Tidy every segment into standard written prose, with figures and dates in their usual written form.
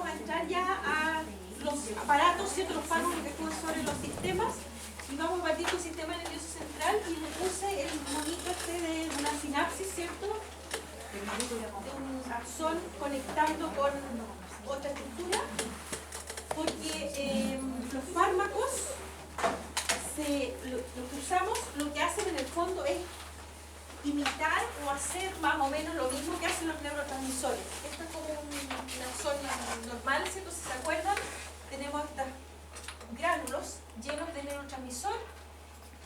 a entrar ya a los aparatos, ¿cierto? Los fármacos que actúan sobre los sistemas. Y vamos a partir con el sistema nervioso central y le puse el monito de una sinapsis, ¿cierto? De un axón conectando con otra estructura, porque los fármacos, lo que usamos, lo que hacen en el fondo es imitar o hacer más o menos lo mismo que hacen los neurotransmisores. Esto es como un axón normal, ¿cierto? Si se acuerdan, tenemos estos gránulos llenos de neurotransmisor,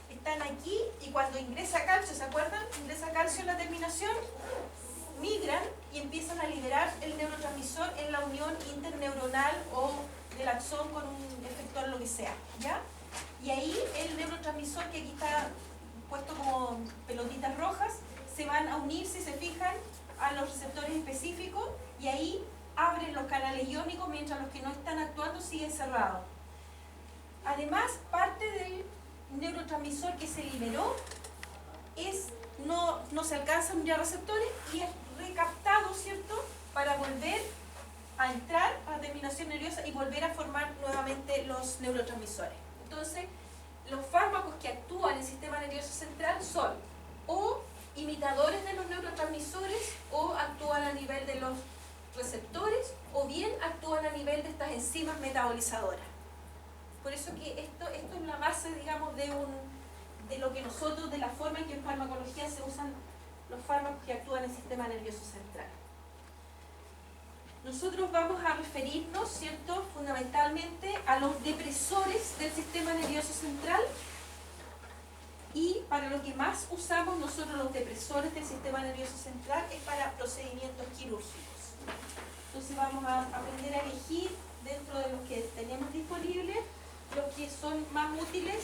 están aquí y cuando ingresa calcio, ¿se acuerdan? Ingresa calcio en la terminación, migran y empiezan a liberar el neurotransmisor en la unión interneuronal o del axón con un efector, lo que sea, ¿ya? Y ahí el neurotransmisor, que aquí está puesto como pelotitas rojas, se van a unir, si se fijan, a los receptores específicos y ahí abren los canales iónicos mientras los que no están actuando siguen cerrados. Además, parte del neurotransmisor que se liberó no se alcanzan ya receptores y es recaptado, ¿cierto?, para volver a entrar a la terminación nerviosa y volver a formar nuevamente los neurotransmisores. Entonces, los fármacos que actúan en el sistema nervioso central son o imitadores de los neurotransmisores o actúan a nivel de los receptores o bien actúan a nivel de estas enzimas metabolizadoras. Por eso que esto es la base, digamos, de lo que nosotros, de la forma en que en farmacología se usan los fármacos que actúan en el sistema nervioso central. Nosotros vamos a referirnos, ¿cierto?, fundamentalmente a los depresores del sistema nervioso central, y para lo que más usamos nosotros los depresores del sistema nervioso central es para procedimientos quirúrgicos. Entonces vamos a aprender a elegir dentro de los que tenemos disponibles los que son más útiles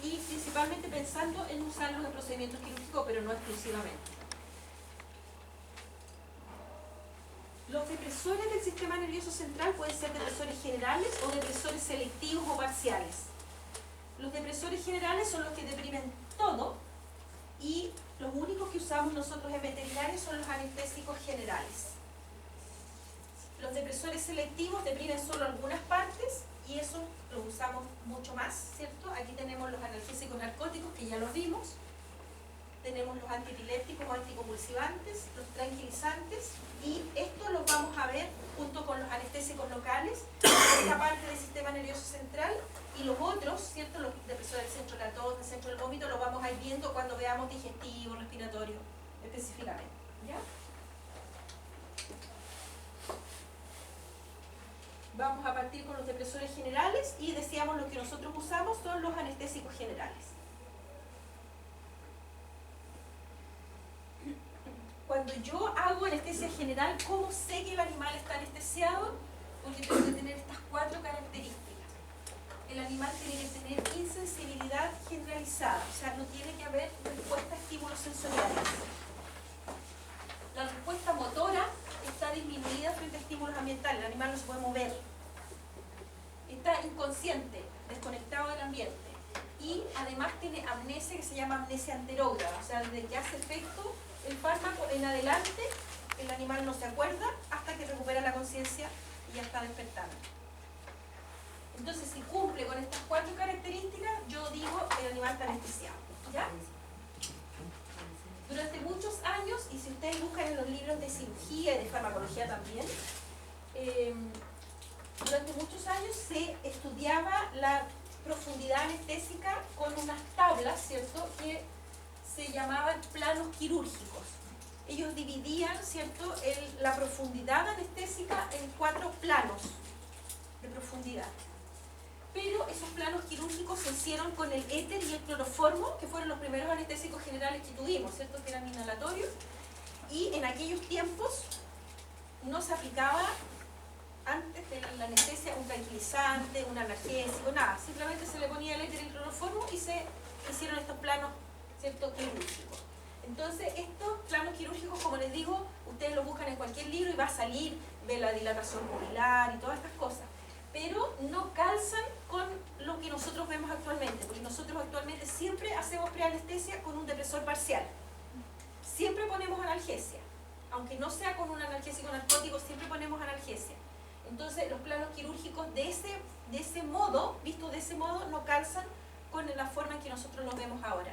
y principalmente pensando en usarlos en procedimientos quirúrgicos, pero no exclusivamente. Los depresores del sistema nervioso central pueden ser depresores generales o depresores selectivos o parciales. Los depresores generales son los que deprimen todo y los únicos que usamos nosotros en veterinaria son los anestésicos generales. Los depresores selectivos deprimen solo algunas partes y eso lo usamos mucho más, ¿cierto? Aquí tenemos los analgésicos narcóticos, que ya los vimos. Tenemos los antiepilépticos o anticonvulsivantes, los tranquilizantes, y esto los vamos a ver junto con los anestésicos locales, esta parte del sistema nervioso central, y los otros, ¿cierto? Los depresores del centro de la tos, del centro del vómito, los vamos a ir viendo cuando veamos digestivo, respiratorio, específicamente, ¿ya? Vamos a partir con los depresores generales y decíamos lo que nosotros usamos son los anestésicos generales. Cuando yo hago anestesia general, ¿cómo sé que el animal está anestesiado? Porque tengo que tener estas 4 características. El animal tiene que tener insensibilidad generalizada, o sea, no tiene que haber respuesta a estímulos sensoriales. La respuesta motora está disminuida frente a estímulos ambientales, el animal no se puede mover. Está inconsciente, desconectado del ambiente. Y además tiene amnesia, que se llama amnesia anterógrada, o sea, desde que hace efecto el fármaco en adelante, el animal no se acuerda hasta que recupera la conciencia y ya está despertando. Entonces, si cumple con estas 4 características, yo digo el animal está anestesiado, ¿ya? Durante muchos años, y si ustedes buscan en los libros de cirugía y de farmacología también, durante muchos años se estudiaba la profundidad anestésica con unas tablas, ¿cierto?, que se llamaban planos quirúrgicos. Ellos dividían, ¿cierto?, la profundidad anestésica en 4 planos de profundidad. Pero esos planos quirúrgicos se hicieron con el éter y el cloroformo, que fueron los primeros anestésicos generales que tuvimos, ¿cierto?, que eran inhalatorios, y en aquellos tiempos no se aplicaba antes de la anestesia un tranquilizante, un analgésico, nada, simplemente se le ponía el éter y el cloroformo y se hicieron estos planos, ¿cierto?, quirúrgicos. Entonces, estos planos quirúrgicos, como les digo, ustedes los buscan en cualquier libro y va a salir de la dilatación pupilar y todas estas cosas, pero no calzan con lo que nosotros vemos actualmente, porque nosotros actualmente siempre hacemos preanestesia con un depresor parcial. Siempre ponemos analgesia, aunque no sea con un analgésico narcótico, siempre ponemos analgesia. Entonces los planos quirúrgicos de ese modo, vistos de ese modo, no calzan con la forma en que nosotros los vemos ahora.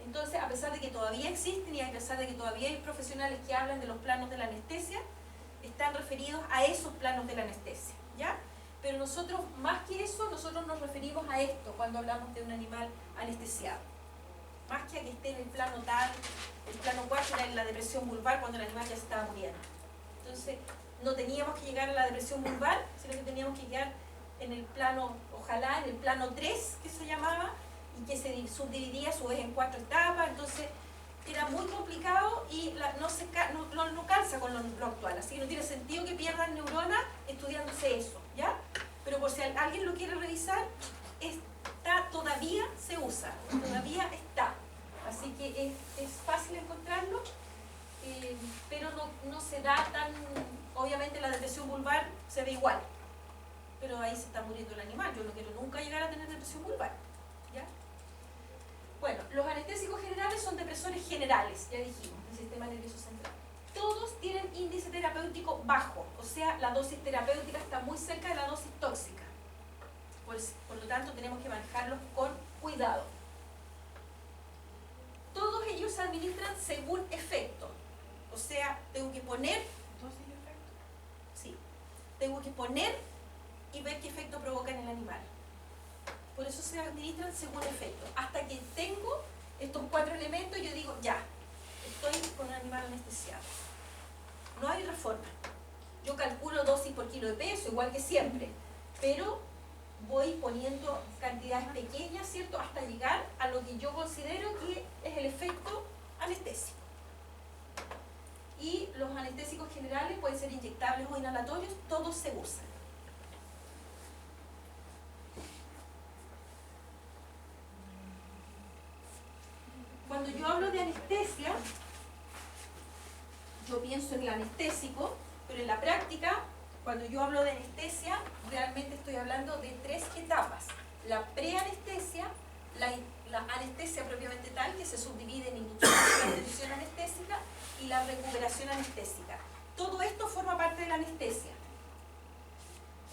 Entonces, a pesar de que todavía existen y a pesar de que todavía hay profesionales que hablan de los planos de la anestesia, están referidos a esos planos de la anestesia, ¿ya? Pero nosotros, más que eso, nosotros nos referimos a esto cuando hablamos de un animal anestesiado. Más que a que esté en el plano tal, el plano 4 era en la depresión vulvar cuando el animal ya se estaba muriendo. Entonces, no teníamos que llegar a la depresión vulvar, sino que teníamos que llegar en el plano, ojalá, en el plano 3, que se llamaba, y que se subdividía a su vez en 4 etapas. Entonces, era muy complicado y no calza con lo actual. Así que no tiene sentido que pierdan neuronas estudiándose eso, ¿ya? Pero por si alguien lo quiere revisar, todavía se usa, todavía está. Así que es fácil encontrarlo, pero no se da tan... Obviamente la depresión vulvar se ve igual, pero ahí se está muriendo el animal. Yo no quiero nunca llegar a tener depresión vulvar, ¿ya? Bueno, los anestésicos generales son depresores generales, ya dijimos, del sistema nervioso central. Todos tienen índice terapéutico bajo, o sea, la dosis terapéutica está muy cerca de la dosis tóxica. Por lo tanto, tenemos que manejarlos con cuidado. Todos ellos se administran según efecto. O sea, tengo que poner... ¿Dosis y efecto? Sí. Tengo que poner y ver qué efecto provoca en el animal. Por eso se administran según efecto. Hasta que tengo estos 4 elementos, yo digo, ya, estoy con un animal anestesiado. No hay otra forma. Yo calculo dosis por kilo de peso, igual que siempre, pero voy poniendo cantidades pequeñas, ¿cierto?, hasta llegar a lo que yo considero que es el efecto anestésico. Y los anestésicos generales pueden ser inyectables o inhalatorios, todos se usan. Cuando yo hablo de anestesia, yo pienso en el anestésico, pero en la práctica, cuando yo hablo de anestesia, realmente estoy hablando de 3 etapas. La preanestesia, la anestesia propiamente tal, que se subdivide en inducción y retención anestésica, y la recuperación anestésica. Todo esto forma parte de la anestesia.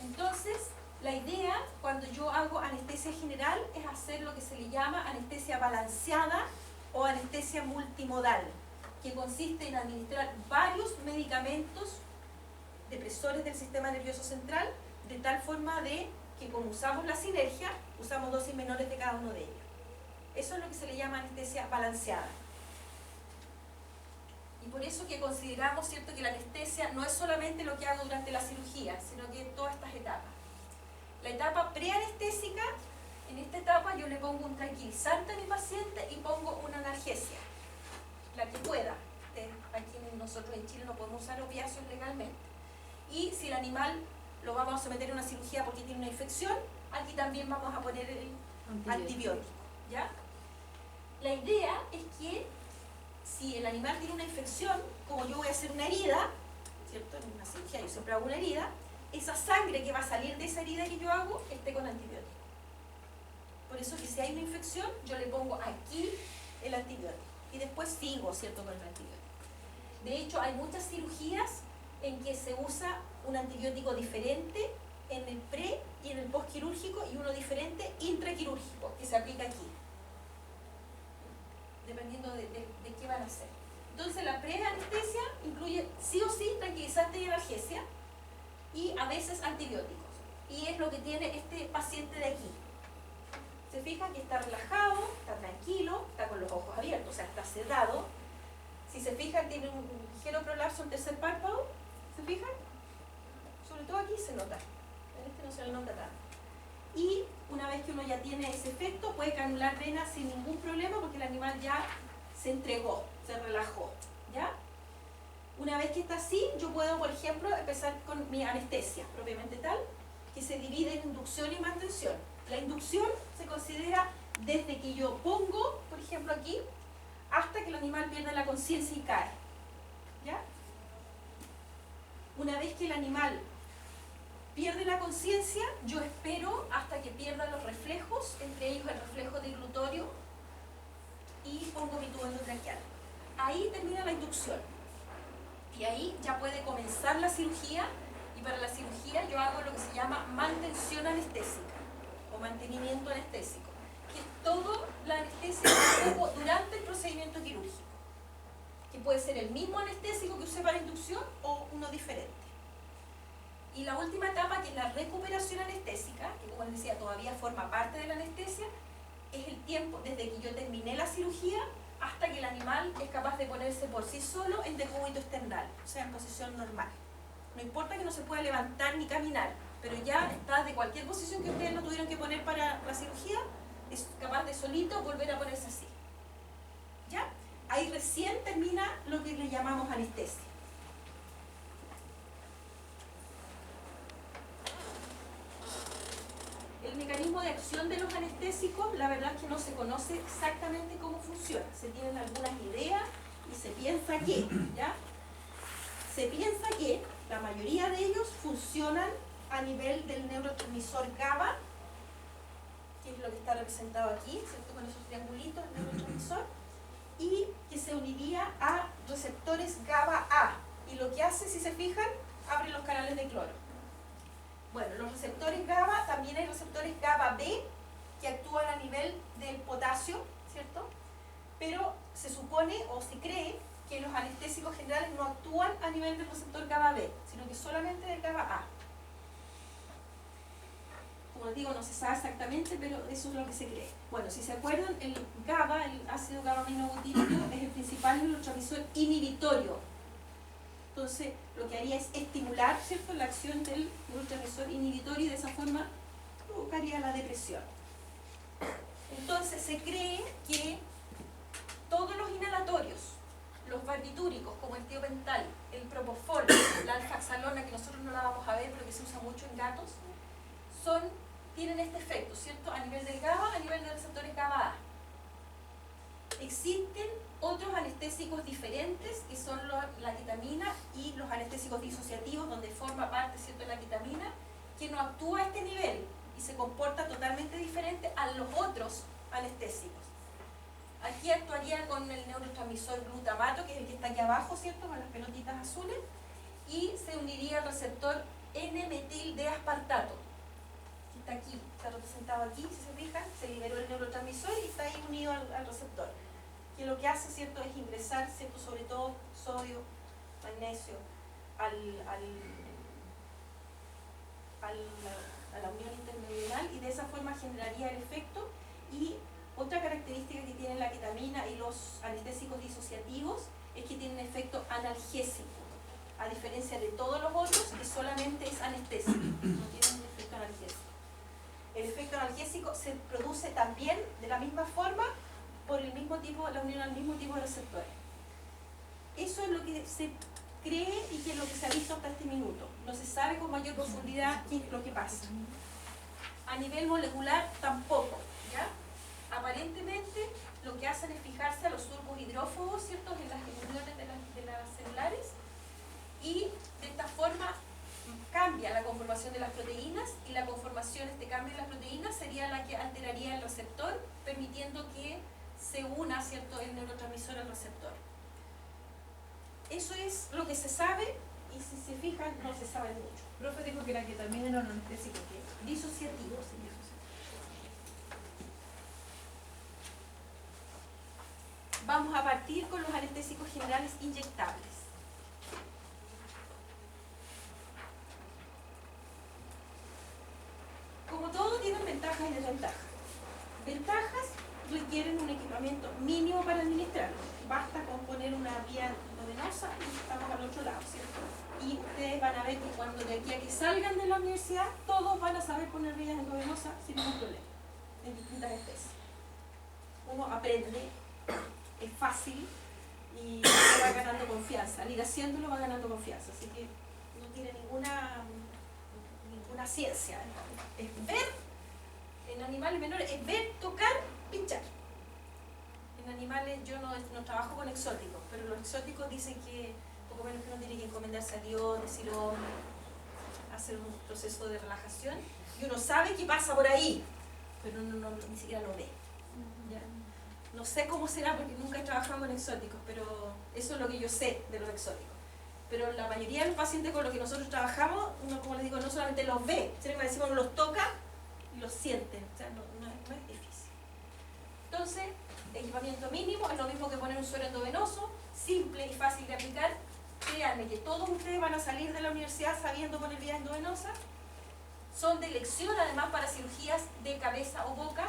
Entonces, la idea, cuando yo hago anestesia general, es hacer lo que se le llama anestesia balanceada o anestesia multimodal, que consiste en administrar varios medicamentos depresores del sistema nervioso central, de tal forma de que como usamos la sinergia, usamos dosis menores de cada uno de ellos. Eso es lo que se le llama anestesia balanceada. Y por eso que consideramos, ¿cierto?, que la anestesia no es solamente lo que hago durante la cirugía, sino que en todas estas etapas. La etapa preanestésica, en esta etapa yo le pongo un tranquilizante a mi paciente y pongo una analgesia, la que pueda. Aquí nosotros en Chile no podemos usar opiáceos legalmente. Y si el animal lo vamos a someter a una cirugía porque tiene una infección, aquí también vamos a poner el antibiótico, ¿ya? La idea es que si el animal tiene una infección, como yo voy a hacer una herida, ¿cierto? En una cirugía yo siempre hago una herida, esa sangre que va a salir de esa herida que yo hago esté con antibiótico. Por eso que si hay una infección, yo le pongo aquí el antibiótico y después sigo, ¿cierto?, con el antibiótico. De hecho, hay muchas cirugías en que se usa un antibiótico diferente en el pre y en el postquirúrgico y uno diferente intraquirúrgico que se aplica aquí, dependiendo de qué van a hacer. Entonces la preanestesia incluye sí o sí tranquilizante y analgesia y a veces antibióticos, y es lo que tiene este paciente de aquí. Se fijan que está relajado, está tranquilo, está con los ojos abiertos, o sea, está sedado. Si se fijan, tiene un ligero prolapso en tercer párpado. ¿Se fijan? Sobre todo aquí se nota. En este no se le nota tanto. Y una vez que uno ya tiene ese efecto, puede canular venas sin ningún problema porque el animal ya se entregó, se relajó, ¿ya? Una vez que está así, yo puedo, por ejemplo, empezar con mi anestesia propiamente tal, que se divide en inducción y mantención. La inducción se considera desde que yo pongo, por ejemplo aquí, hasta que el animal pierde la conciencia y cae, ¿ya? Una vez que el animal pierde la conciencia, yo espero hasta que pierda los reflejos, entre ellos el reflejo deglutorio, y pongo mi tubo endotraqueal. Ahí termina la inducción. Y ahí ya puede comenzar la cirugía y para la cirugía yo hago lo que se llama mantención anestésica o mantenimiento anestésico, que es toda la anestesia que ocupo durante el procedimiento quirúrgico, que puede ser el mismo anestésico que usé para inducción o uno diferente. Y la última etapa, que es la recuperación anestésica, que como les decía todavía forma parte de la anestesia, es el tiempo desde que yo terminé la cirugía hasta que el animal es capaz de ponerse por sí solo en decúbito external, o sea, en posición normal. No importa que no se pueda levantar ni caminar, pero ya está de cualquier posición que ustedes lo tuvieron que poner para la cirugía, es capaz de solito volver a ponerse así. ¿Ya? Ahí recién termina lo que le llamamos anestesia. El mecanismo de acción de los anestésicos, la verdad es que no se conoce exactamente cómo funciona. Se tienen algunas ideas y se piensa que, ¿ya? Se piensa que la mayoría de ellos funcionan a nivel del neurotransmisor GABA, que es lo que está representado aquí, ¿cierto? Con esos triangulitos, el neurotransmisor, y que se uniría a receptores GABA-A. Y lo que hace, si se fijan, abre los canales de cloro. Bueno, los receptores GABA, también hay receptores GABA-B que actúan a nivel del potasio, ¿cierto? Pero se supone o se cree que los anestésicos generales no actúan a nivel del receptor GABA-B, sino que solamente del GABA-A. Como les digo, no se sabe exactamente, pero eso es lo que se cree. Bueno, si se acuerdan, el GABA, el ácido GABA-aminobutírico, es el principal neurotransmisor inhibitorio. Entonces, lo que haría es estimular, ¿cierto?, la acción del neurotransmisor inhibitorio y de esa forma provocaría la depresión. Entonces, se cree que todos los inhalatorios, los barbitúricos como el tiopental, el propofol, la alfaxalona, que nosotros no la vamos a ver pero que se usa mucho en gatos, tienen este efecto, ¿cierto?, a nivel del GABA, a nivel de receptores GABA-A. Existen otros anestésicos diferentes, que son la ketamina y los anestésicos disociativos, donde forma parte, ¿cierto?, la ketamina, que no actúa a este nivel y se comporta totalmente diferente a los otros anestésicos. Aquí actuaría con el neurotransmisor glutamato, que es el que está aquí abajo, ¿cierto?, con las pelotitas azules, y se uniría al receptor N-metil de aspartato, que está aquí, está representado aquí, si se fijan, se liberó el neurotransmisor y está ahí unido al receptor, que lo que hace, ¿cierto?, es ingresar, ¿cierto?, sobre todo sodio, magnesio, a la unión intermedial, y de esa forma generaría el efecto. Y otra característica que tiene la ketamina y los anestésicos disociativos es que tienen efecto analgésico, a diferencia de todos los otros que solamente es anestésico, no tienen un efecto analgésico. El efecto analgésico se produce también de la misma forma por el mismo tipo, la unión al mismo tipo de receptores. Eso es lo que se cree y que es lo que se ha visto hasta este minuto. No se sabe con mayor profundidad qué es lo que pasa. A nivel molecular tampoco, ¿ya? Aparentemente lo que hacen es fijarse a los surcos hidrófobos, ¿cierto?, en las uniones de las celulares, y de esta forma cambia la conformación de las proteínas, y la conformación, este cambio de las proteínas sería la que alteraría el receptor, permitiendo que se una, ¿cierto?, el neurotransmisor al receptor. Eso es lo que se sabe, y si se fijan, no se sabe mucho. Profe dijo que la ketamina era un anestésico que Disociativo, sí. Vamos a partir con los anestésicos generales inyectables. Como todo, tienen ventajas y desventajas. Ventajas: requieren un equipamiento mínimo para administrarlo. Basta con poner una vía endovenosa y estamos al otro lado, ¿cierto? Y ustedes van a ver que cuando de aquí a que salgan de la universidad, todos van a saber poner vías endovenosas sin ningún problema, en distintas especies. Uno aprende, es fácil y va ganando confianza. Al ir haciéndolo va ganando confianza, así que no tiene ninguna ciencia. Es ver, en animales menores, es ver, tocar, pinchar. En animales yo no trabajo con exóticos, pero los exóticos dicen que poco menos que uno tiene que encomendarse a Dios, decir hacer un proceso de relajación, y uno sabe que pasa por ahí, pero uno ni siquiera lo ve. ¿Ya? No sé cómo será porque nunca he trabajado con exóticos, pero eso es lo que yo sé de los exóticos. pero la mayoría de los pacientes con los que nosotros trabajamos, uno, como les digo, no solamente los ve, sino que decimos, los toca y los siente, o sea, no es difícil. Entonces, equipamiento mínimo es lo mismo que poner un suero endovenoso, simple y fácil de aplicar. Créanme que todos ustedes van a salir de la universidad sabiendo poner vías endovenosas. Son de elección además para cirugías de cabeza o boca,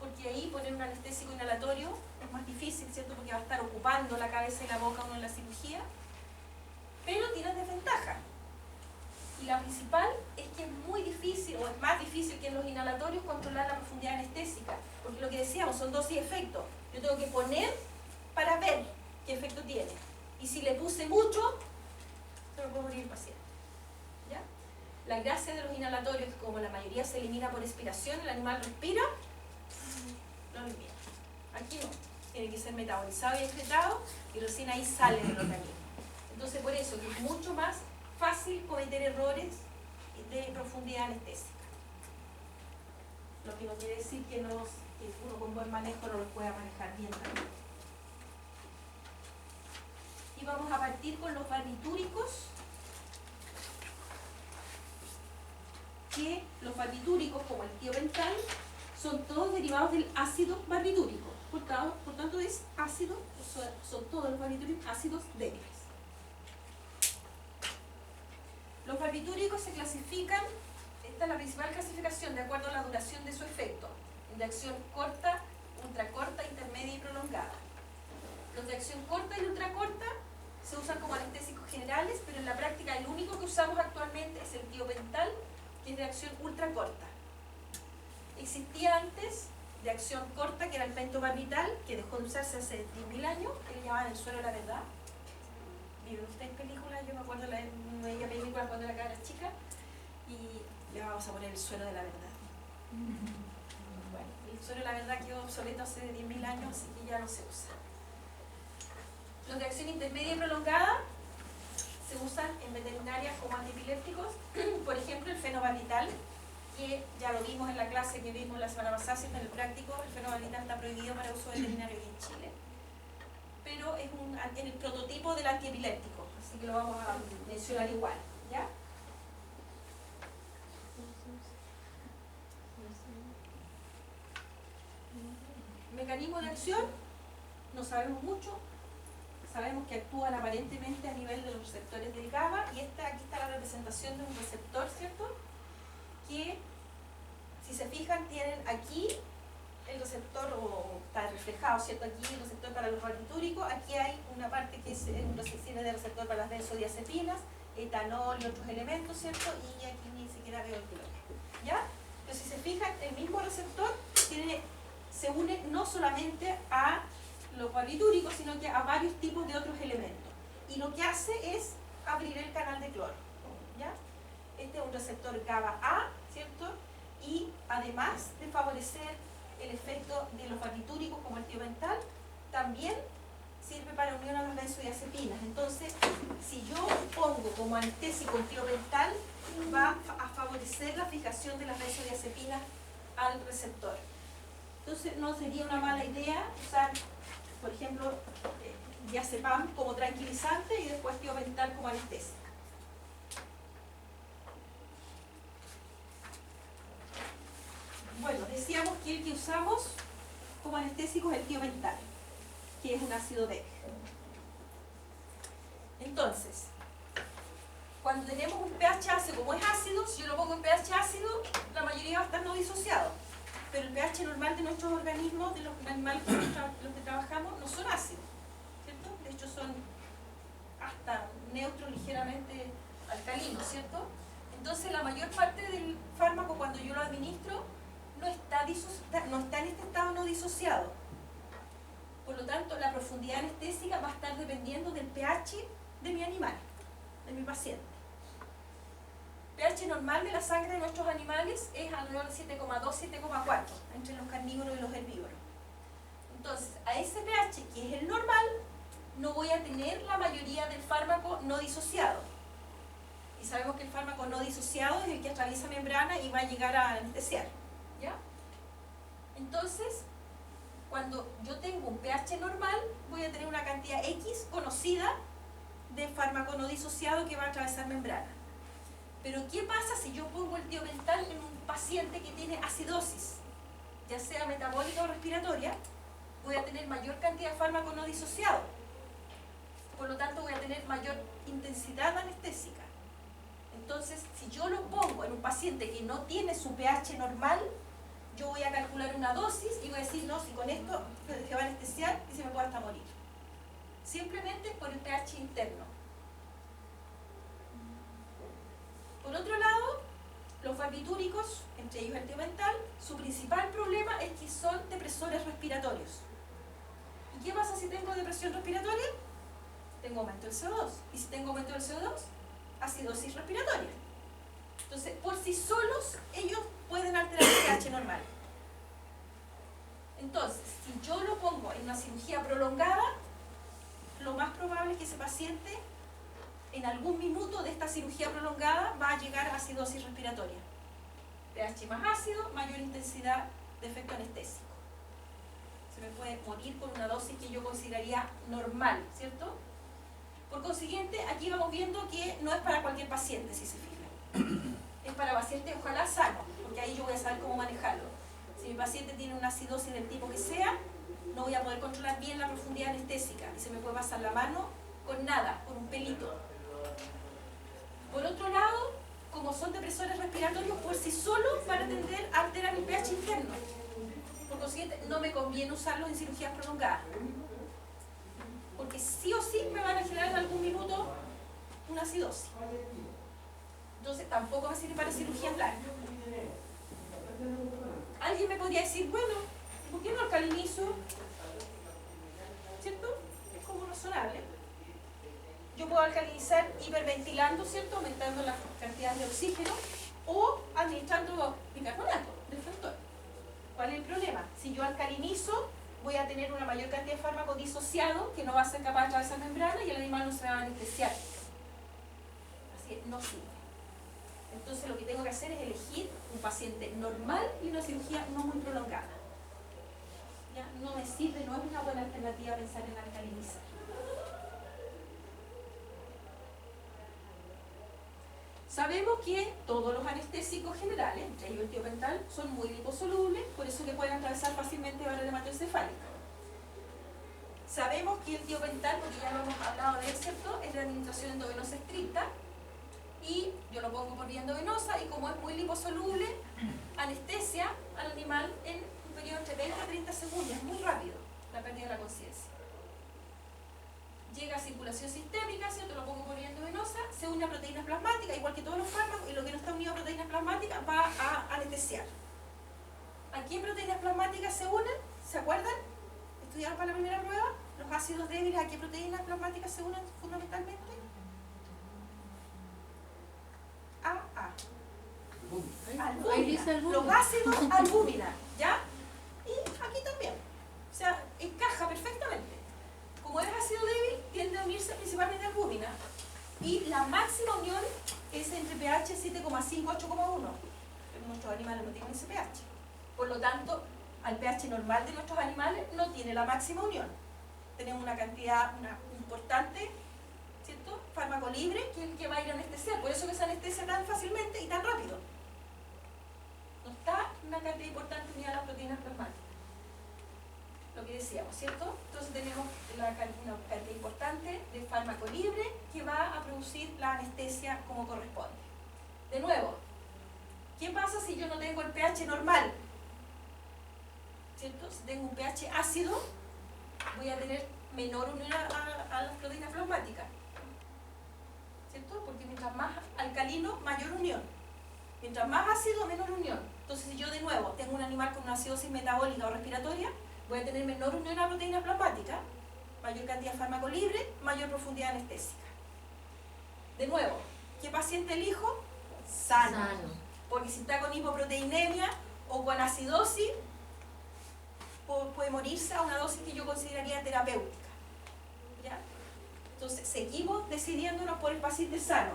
porque ahí poner un anestésico inhalatorio es más difícil, ¿cierto? Porque va a estar ocupando la cabeza y la boca uno en la cirugía. Pero tienen desventajas. Y la principal es que es muy difícil, o es más difícil que en los inhalatorios, controlar la profundidad anestésica. Porque lo que decíamos, son dosis y efectos. Yo tengo que poner para ver qué efecto tiene. Y si le puse mucho, se me puede morir el paciente. ¿Ya? La gracia de los inhalatorios es que como la mayoría se elimina por expiración, el animal respira, lo elimina. Aquí no. Tiene que ser metabolizado y excretado y recién ahí sale del organismo. Entonces por eso que es mucho más fácil cometer errores de profundidad anestésica. Lo que no quiere decir que uno con buen manejo no los pueda manejar bien también. Y vamos a partir con los barbitúricos. Que los barbitúricos, como el tiopental, son todos derivados del ácido barbitúrico. Por tanto es ácido, son todos los barbitúricos ácidos débiles. Los barbitúricos se clasifican, esta es la principal clasificación de acuerdo a la duración de su efecto, de acción corta, ultracorta, intermedia y prolongada. Los de acción corta y ultracorta se usan como anestésicos generales, pero en la práctica el único que usamos actualmente es el tiopental, que es de acción ultracorta. Existía antes de acción corta, que era el pentobarbital, que dejó de usarse hace 10.000 años, que le llamaban el suero de la verdad. ¿Vieron ustedes películas? Yo me acuerdo de veía películas cuando era chica y le vamos a poner el suero de la verdad. Bueno, el suero de la verdad quedó obsoleto hace 10.000 años, así que ya no se usa. Los de acción intermedia y prolongada se usan en veterinarias como antiepilépticos, por ejemplo el fenobarbital, que ya lo vimos en la clase que vimos la semana pasada, en el práctico, el fenobarbital está prohibido para uso veterinario aquí en Chile. Pero es el prototipo del antiepiléptico, así que lo vamos a mencionar igual, ¿ya? Mecanismo de acción, no sabemos mucho, sabemos que actúan aparentemente a nivel de los receptores del GABA, y aquí está la representación de un receptor, ¿cierto? Que, si se fijan, tienen aquí el receptor, o está reflejado, ¿cierto? Aquí el receptor para los barbitúricos, aquí hay una parte que es un receptor de receptor para las benzodiazepinas, etanol y otros elementos, ¿cierto? Y aquí ni siquiera veo el color, ¿ya? Pero si se fijan, el mismo receptor se une no solamente a los barbitúricos, sino que a varios tipos de otros elementos. Y lo que hace es abrir el canal de cloro, ¿ya? Este es un receptor GABA-A, ¿cierto? Y además de favorecer el efecto de los barbitúricos como el tiopental, también sirve para unión a las benzodiazepinas. Entonces, si yo pongo como anestésico el tiopental, va a favorecer la fijación de las benzodiazepinas al receptor. Entonces, no sería una mala idea usar, por ejemplo, diazepam como tranquilizante y después tiopental como anestésico. Bueno, decíamos que el que usamos como anestésico es el tiopental, que es un ácido Beck. Entonces, cuando tenemos un pH ácido, como es ácido, si yo lo pongo en pH ácido, la mayoría va a estar no disociado. Pero el pH normal de nuestros organismos, de los animales con los que trabajamos, no son ácidos, ¿cierto? De hecho son hasta neutros, ligeramente alcalinos, ¿cierto? Entonces la mayor parte del fármaco, cuando yo lo administro, no está en este estado no disociado. Por lo tanto, la profundidad anestésica va a estar dependiendo del pH de mi animal, de mi paciente. pH normal de la sangre de nuestros animales es alrededor de 7,2, 7,4 entre los carnívoros y los herbívoros. Entonces, a ese pH, que es el normal, no voy a tener la mayoría del fármaco no disociado. Y sabemos que el fármaco no disociado es el que atraviesa membrana y va a llegar a anestesiar, ¿ya? Entonces, cuando yo tengo un pH normal, voy a tener una cantidad X conocida de fármaco no disociado que va a atravesar membrana. Pero ¿qué pasa si yo pongo el tiopental en un paciente que tiene acidosis, ya sea metabólica o respiratoria? Voy a tener mayor cantidad de fármaco no disociado. Por lo tanto, voy a tener mayor intensidad anestésica. Entonces, si yo lo pongo en un paciente que no tiene su pH normal, yo voy a calcular una dosis y voy a decir, no, si con esto se va a anestesiar y se me puede hasta morir. Simplemente por el pH interno. Por otro lado, los barbitúricos, entre ellos el tiopental, su principal problema es que son depresores respiratorios. ¿Y qué pasa si tengo depresión respiratoria? Tengo aumento del CO2. Y si tengo aumento del CO2, acidosis respiratoria. Entonces, por sí solos, ellos pueden alterar el pH normal. Entonces, si yo lo pongo en una cirugía prolongada, lo más probable es que ese paciente, en algún minuto de esta cirugía prolongada, va a llegar a acidosis respiratoria. pH más ácido, mayor intensidad de efecto anestésico. Se me puede morir por una dosis que yo consideraría normal, ¿cierto? Por consiguiente, aquí vamos viendo que no es para cualquier paciente, si se fijan. Es para pacientes, ojalá, sanos, porque ahí yo voy a saber cómo manejarlo. Si mi paciente tiene una acidosis del tipo que sea, no voy a poder controlar bien la profundidad anestésica y se me puede pasar la mano con nada, con un pelito. Por otro lado, como son depresores respiratorios, por sí solos van a tender a alterar el pH interno. Por consiguiente, no me conviene usarlos en cirugías prolongadas. Porque sí o sí me van a generar en algún minuto una acidosis. Entonces tampoco me sirve para cirugías largas. Alguien me podría decir, bueno, ¿por qué no alcalinizo? ¿Cierto? Es como razonable. Yo puedo alcalinizar hiperventilando, ¿cierto? Aumentando la cantidad de oxígeno o administrando bicarbonato del factor. ¿Cuál es el problema? Si yo alcalinizo, voy a tener una mayor cantidad de fármaco disociado que no va a ser capaz de atravesar membrana y el animal no se va a anestesiar. Así que no sirve. Entonces lo que tengo que hacer es elegir un paciente normal y una cirugía no muy prolongada. ¿Ya? No me sirve, no es una buena alternativa pensar en alcalinizar. Sabemos que todos los anestésicos generales, entre ellos el tiopental, son muy liposolubles, por eso que pueden atravesar fácilmente barrera hematoencefálica. Sabemos que el tiopental, porque ya lo hemos hablado de él, ¿cierto?, es de administración endovenosa estricta, y yo lo pongo por vía endovenosa, y como es muy liposoluble, anestesia al animal en un periodo entre 20 a 30 segundos, es muy rápido la pérdida de la conciencia. Llega a circulación sistémica, ¿cierto? Lo pongo por vía endovenosa, se une a proteínas plasmáticas, igual que todos los fármacos, y lo que no está unido a proteínas plasmáticas va a anestesiar. ¿A qué proteínas plasmáticas se unen? ¿Se acuerdan? ¿Estudiaron para la primera prueba? Los ácidos débiles, ¿a qué proteínas plasmáticas se unen fundamentalmente? Albúmina. Los ácidos albúmina, ¿ya? Y aquí también. O sea, encaja perfectamente. Como es ácido débil, tiende a unirse principalmente a albúmina. Y la máxima unión es entre pH 7,5 a 8,1. Pero nuestros animales no tienen ese pH. Por lo tanto, al pH normal de nuestros animales no tiene la máxima unión. Tenemos una cantidad importante, ¿cierto?, fármaco libre, que es el que va a ir a anestesiar. Por eso que se anestesia tan fácilmente y tan rápido. No está una cantidad importante unida a las proteínas plasmáticas. Lo que decíamos, ¿cierto? Entonces tenemos una cantidad importante de fármaco libre que va a producir la anestesia como corresponde. De nuevo, ¿qué pasa si yo no tengo el pH normal? ¿Cierto? Si tengo un pH ácido, voy a tener menor unión a las proteínas plasmáticas. ¿Cierto? Porque mientras más alcalino, mayor unión. Mientras más ácido, menor unión. Entonces, si yo de nuevo tengo un animal con una acidosis metabólica o respiratoria, voy a tener menor unión a proteína plasmática, mayor cantidad de fármaco libre, mayor profundidad anestésica. De nuevo, ¿qué paciente elijo? Sano. Porque si está con hipoproteinemia o con acidosis, puede morirse a una dosis que yo consideraría terapéutica. ¿Ya? Entonces, seguimos decidiéndonos por el paciente sano.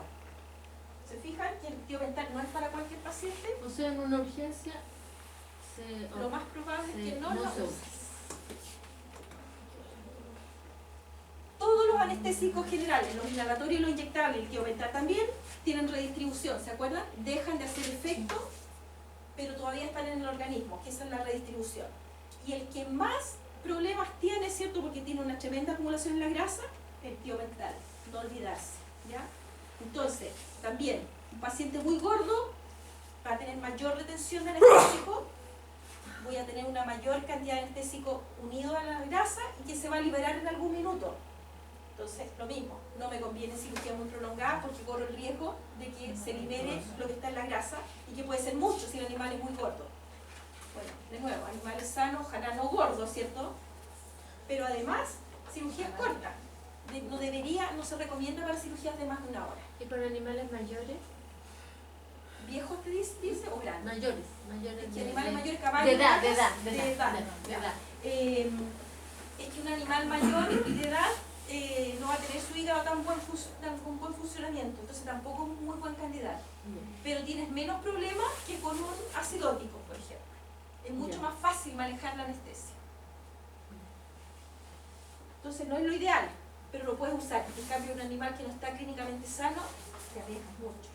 ¿Se fijan que el tiopental no es para cualquier paciente? O sea, en una urgencia Lo más probable es que no lo uses. Todos los anestésicos generales, los inhalatorios y los inyectables, el tiopental también, tienen redistribución, ¿se acuerdan? Dejan de hacer efecto, pero todavía están en el organismo, que esa es la redistribución. Y el que más problemas tiene, ¿cierto? Porque tiene una tremenda acumulación en la grasa, el tiopental, no olvidarse, ¿ya? Entonces, también, un paciente muy gordo va a tener mayor retención de anestésico, voy a tener una mayor cantidad de anestésico unido a la grasa y que se va a liberar en algún minuto. Entonces, lo mismo, no me conviene cirugía muy prolongada porque corro el riesgo de que se libere lo que está en la grasa y que puede ser mucho si el animal es muy gordo. Bueno, de nuevo, animales sanos, ojalá no gordos, ¿cierto? Pero además, cirugías cortas. No se recomienda para cirugías de más de una hora. ¿Y para animales mayores? ¿Viejos te dice o grandes? Mayores Es que animales mayores, caballos, de edad. Es que un animal mayor de edad no va a tener su hígado con buen funcionamiento, entonces tampoco es un muy buen candidato. Pero tienes menos problemas que con un acidótico, por ejemplo. Es mucho más fácil manejar la anestesia. Entonces no es lo ideal, pero lo puedes usar. En cambio, un animal que no está clínicamente sano, te arriesgas mucho.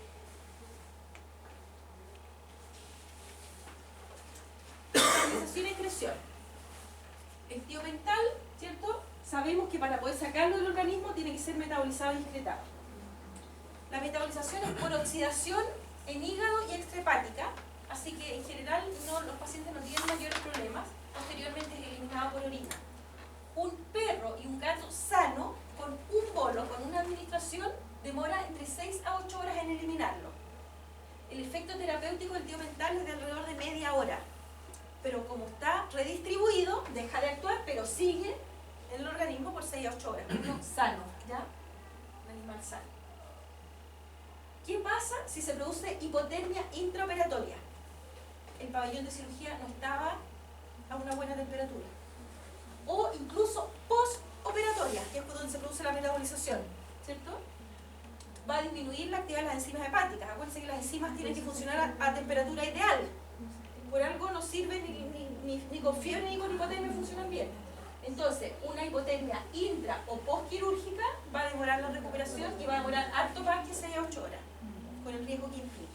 Estabilización y excreción. El tiopental, ¿cierto? Sabemos que para poder sacarlo del organismo tiene que ser metabolizado y excretado. La metabolización es por oxidación en hígado y extrahepática, así que en general los pacientes no tienen mayores problemas. Posteriormente es eliminado por orina. Un perro y un gato sano, con un bolo, con una administración, demora entre 6 a 8 horas en eliminarlo. El efecto terapéutico del tiopental es de alrededor de media hora. Pero como está redistribuido, deja de actuar, pero sigue en el organismo por 6 a 8 horas. Uno sano, ¿ya? Un animal sano. ¿Qué pasa si se produce hipotermia intraoperatoria? El pabellón de cirugía no estaba a una buena temperatura. O incluso postoperatoria, que es donde se produce la metabolización, ¿cierto? Va a disminuir la actividad de las enzimas hepáticas. Acuérdense que las enzimas tienen que funcionar a temperatura ideal. Por algo no sirven ni con fiebre ni con hipotermia funcionan bien. Entonces, una hipotermia intra o postquirúrgica va a demorar la recuperación y va a demorar harto más que 6 a 8 horas, con el riesgo que implica.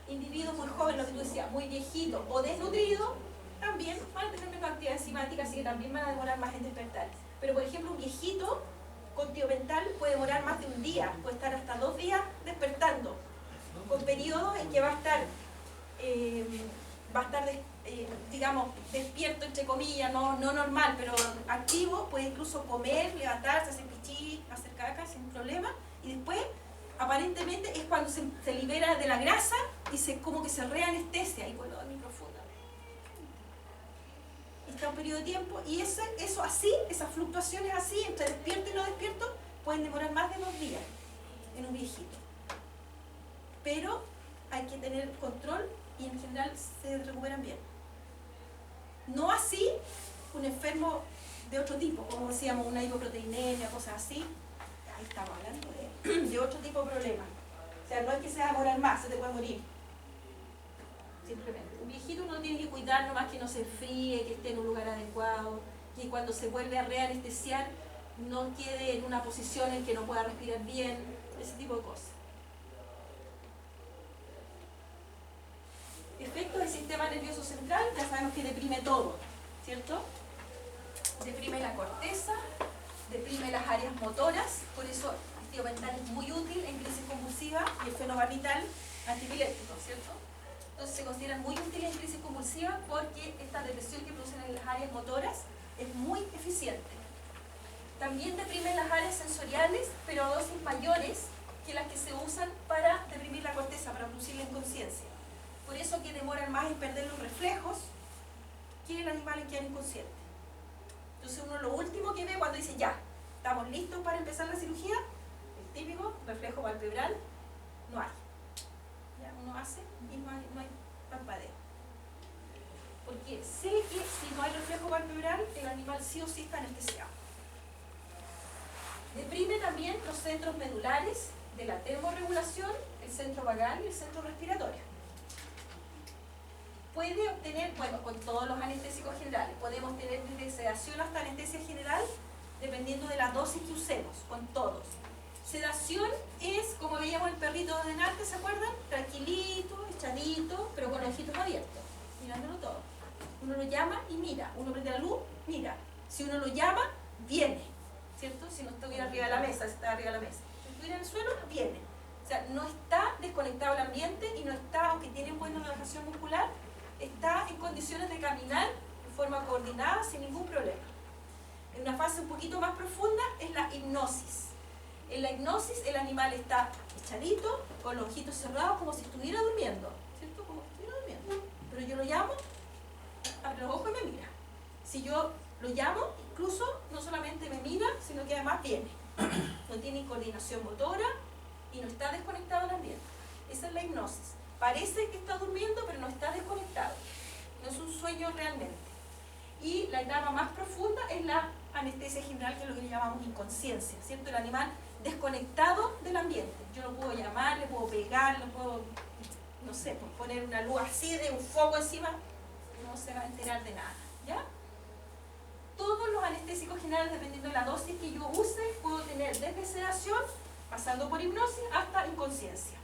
Individuos muy jóvenes, lo que tú decías, muy viejitos o desnutridos, también van a tener menos actividad enzimática, así que también van a demorar más en despertar. Pero, por ejemplo, un viejito con tiopental puede demorar más de un día, puede estar hasta 2 días despertando, con periodos en que va a estar digamos, despierto, entre comillas, no normal, pero activo, puede incluso comer, levantarse, hacer pichí, hacer caca sin problema, y después, aparentemente, es cuando se libera de la grasa y como que se reanestesia y vuelve a dormir profundamente. Está un periodo de tiempo, y eso así, esas fluctuaciones así, entre despierto y no despierto, pueden demorar más de 2 días en un viejito. Pero hay que tener control y en general se recuperan bien. No así un enfermo de otro tipo, como decíamos, una hipoproteinemia, cosas así. Ahí estamos hablando de otro tipo de problemas. O sea, no es que se va a demorar más, se te puede morir. Simplemente. Un viejito uno tiene que cuidar nomás que no se enfríe, que esté en un lugar adecuado, que cuando se vuelve a reanestesiar no quede en una posición en que no pueda respirar bien, ese tipo de cosas. Efectos del sistema nervioso central, ya sabemos que deprime todo, ¿cierto? Deprime la corteza, deprime las áreas motoras, por eso el tiopental es muy útil en crisis convulsiva y el fenobarbital antipiléptico, ¿cierto? Entonces se consideran muy útiles en crisis convulsiva porque esta depresión que producen en las áreas motoras es muy eficiente. También deprimen las áreas sensoriales, pero a dosis mayores que las que se usan para deprimir la corteza, para producir la inconsciencia. Por eso que demoran más en perder los reflejos que el animal en quedar inconsciente. Entonces uno lo último que ve cuando dice ya, estamos listos para empezar la cirugía, el típico reflejo palpebral, no hay. Ya uno hace y no hay parpadeo. Porque sé que si no hay reflejo palpebral, el animal sí o sí está anestesiado. Deprime también los centros medulares de la termorregulación, el centro vagal y el centro respiratorio. Puede obtener, bueno, con todos los anestésicos generales, podemos tener desde sedación hasta anestesia general, dependiendo de la dosis que usemos, con todos. Sedación es, como veíamos el perrito de delante, ¿se acuerdan? Tranquilito, echadito, pero con los ojitos abiertos, mirándolo todo. Uno lo llama y mira, uno prende la luz, mira. Si uno lo llama, viene, ¿cierto? Si no estuviera arriba de la mesa, si está arriba de la mesa. Si estuviera en el suelo, viene. O sea, no está desconectado el ambiente y no está, aunque tiene buena relajación muscular, está en condiciones de caminar de forma coordinada sin ningún problema. En una fase un poquito más profunda es la hipnosis. En la hipnosis el animal está echadito, con los ojitos cerrados, como si estuviera durmiendo, ¿cierto? Como si estuviera durmiendo. Pero yo lo llamo, abre los ojos y me mira. Si yo lo llamo, incluso no solamente me mira, sino que además viene. No tiene coordinación motora y no está desconectado del ambiente. Esa es la hipnosis. Parece que está durmiendo, pero no está desconectado. No es un sueño realmente. Y la etapa más profunda es la anestesia general, que es lo que le llamamos inconsciencia, ¿cierto? El animal desconectado del ambiente. Yo lo puedo llamar, le puedo pegar, le puedo, no sé, poner una luz así de un foco encima, no se va a enterar de nada, ¿ya? Todos los anestésicos generales, dependiendo de la dosis que yo use, puedo tener desde sedación, pasando por hipnosis, hasta inconsciencia.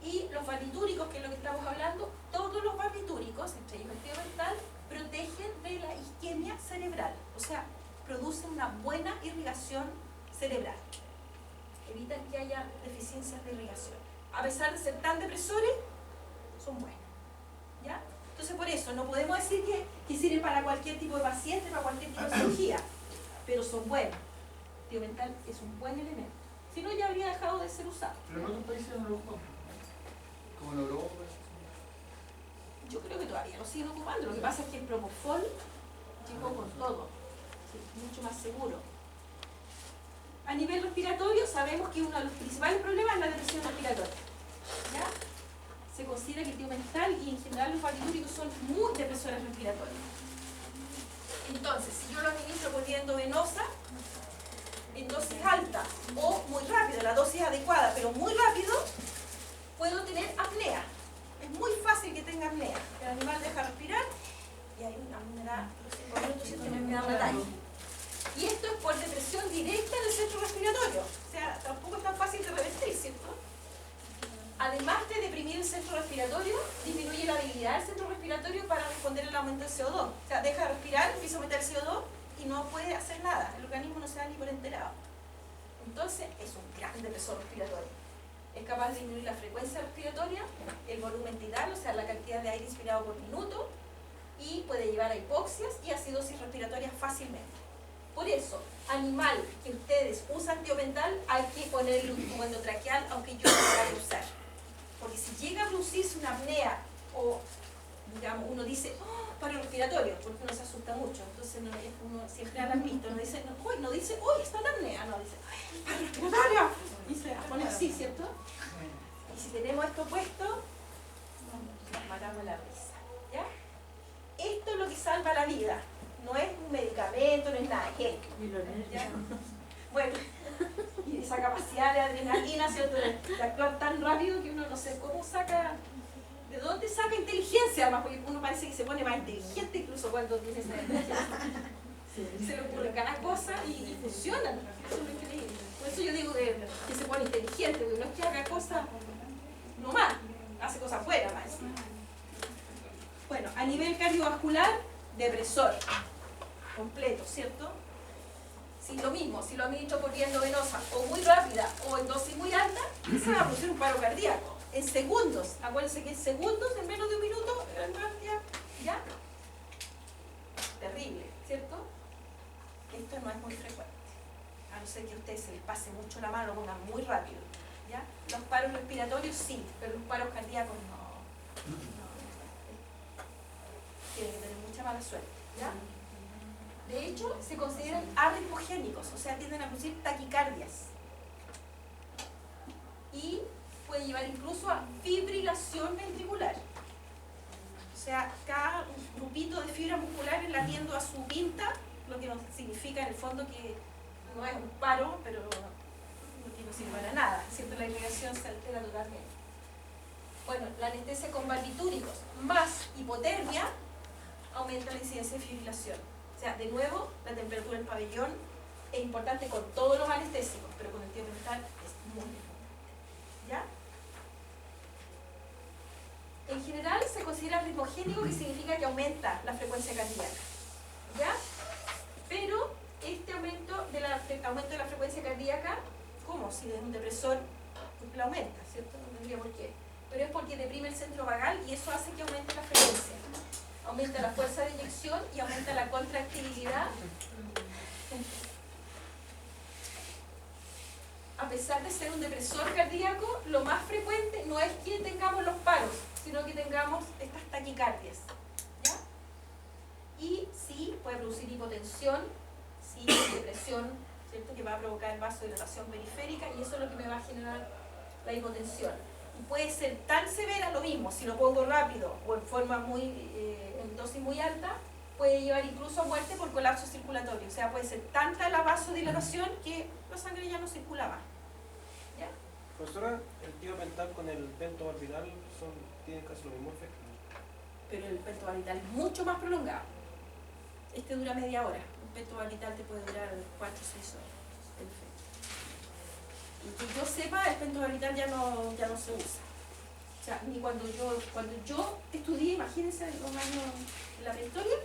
Y los barbitúricos, que es lo que estamos hablando, todos los barbitúricos, entre ellos el tiomental, protegen de la isquemia cerebral, o sea, producen una buena irrigación cerebral, evitan que haya deficiencias de irrigación. A pesar de ser tan depresores, son buenos, ¿ya? Entonces, por eso, no podemos decir que sirven para cualquier tipo de paciente, para cualquier tipo de cirugía, pero son buenos. El tiomental es un buen elemento. Si no, ya habría dejado de ser usado. Pero en otros países no lo ocupan, como en Europa. Yo creo que todavía lo siguen ocupando. Lo que pasa es que el propofol llegó con todo, sí, mucho más seguro. A nivel respiratorio, sabemos que uno de los principales problemas es la depresión respiratoria, ¿ya? Se considera que el tiomental y en general los barbitúricos son muy depresores respiratorios. Entonces, si yo lo administro por vía endovenosa, en dosis alta o muy rápido, la dosis adecuada, pero muy rápido, puedo tener apnea. Es muy fácil que tenga apnea. El animal deja respirar y ahí a mí me da los 5 minutos y me da un ataque. Y esto es por depresión directa en el centro respiratorio. O sea, tampoco es tan fácil de revertir, ¿cierto? Además de deprimir el centro respiratorio, disminuye la habilidad del centro respiratorio para responder al aumento del CO2. O sea, deja de respirar, empieza a aumentar el CO2 y no puede hacer nada. El organismo no se da ni por enterado. Entonces, es un gran depresor respiratorio. Es capaz de disminuir la frecuencia respiratoria, el volumen tidal, o sea, la cantidad de aire inspirado por minuto, y puede llevar a hipoxias y acidosis respiratoria fácilmente. Por eso, animal que ustedes usan tiomental, hay que ponerle un tubo endotraqueal, aunque yo no lo vaya a usar. Porque si llega a producirse una apnea, o digamos, uno dice, oh, paro respiratorio, porque uno se asusta mucho, entonces uno siempre habla visto, no dice, no dice, uy, está en apnea, no, dice, paro respiratorio, y se pone así, ¿cierto? Y si tenemos esto puesto, nos matamos la risa, ¿ya? Esto es lo que salva la vida. No es un medicamento, no es nada, es esto. ¿Ya? Bueno, y esa capacidad de adrenalina, ¿cierto? De actuar tan rápido que uno no sé cómo saca, de dónde saca inteligencia, además, porque uno parece que se pone más inteligente incluso cuando tiene esa inteligencia. Se le ocurre cada cosa y funciona. Eso es lo increíble. Por eso yo digo que se pone inteligente, porque no es que haga cosas nomás, hace cosas buenas más. Bueno, a nivel cardiovascular, depresor completo, ¿cierto? Si lo mismo, si lo administro por vía endovenosa o muy rápida o en dosis muy alta, se va a producir un paro cardíaco en segundos. Acuérdense que en segundos, en menos de un minuto, ya, terrible, ¿cierto? Esto no es muy frecuente, a no ser que a ustedes se les pase mucho la mano, lo pongan muy rápido, ¿ya? Los paros respiratorios sí, pero los paros cardíacos no. Tienen que tener mucha mala suerte, ¿ya? De hecho, se consideran arritmogénicos, o sea, tienden a producir taquicardias. Y puede llevar incluso a fibrilación ventricular. O sea, cada grupito de fibras musculares latiendo a su pinta, lo que nos significa en el fondo que no es un paro, pero no sirve para nada, ¿cierto? La irrigación se altera totalmente. Bueno, la anestesia con barbitúricos más hipotermia aumenta la incidencia de fibrilación. sea, de nuevo, la temperatura del pabellón es importante con todos los anestésicos, pero con el tiopental es muy importante. ¿Ya? En general se considera ritmogénico, que significa que aumenta la frecuencia cardíaca. ¿Ya? Pero este aumento de la frecuencia cardíaca, ¿cómo? Si es un depresor, la aumenta, ¿cierto? No tendría por qué. Pero es porque deprime el centro vagal y eso hace que aumente la frecuencia. Aumenta la fuerza de inyección y aumenta la contractibilidad. A pesar de ser un depresor cardíaco, lo más frecuente no es que tengamos los paros, sino que tengamos estas taquicardias. ¿Ya? Y sí puede producir hipotensión, sí depresión, ¿cierto? Que va a provocar vasodilatación periférica y eso es lo que me va a generar la hipotensión. Y puede ser tan severa, lo mismo, si lo pongo rápido o en forma en dosis muy alta, puede llevar incluso a muerte por colapso circulatorio. O sea, puede ser tanta la vasodilatación que la sangre ya no circula más. ¿Ya? Profesora, el tiopental con el pentobarbital tienen casi lo mismo efecto. Pero el pentobarbital es mucho más prolongado. Este dura media hora. Un pentobarbital te puede durar 4 o 6 horas. El efecto. Y que yo sepa, el pentobarbital ya no se usa. O sea, ni cuando yo estudié, imagínense los años en la prehistoria,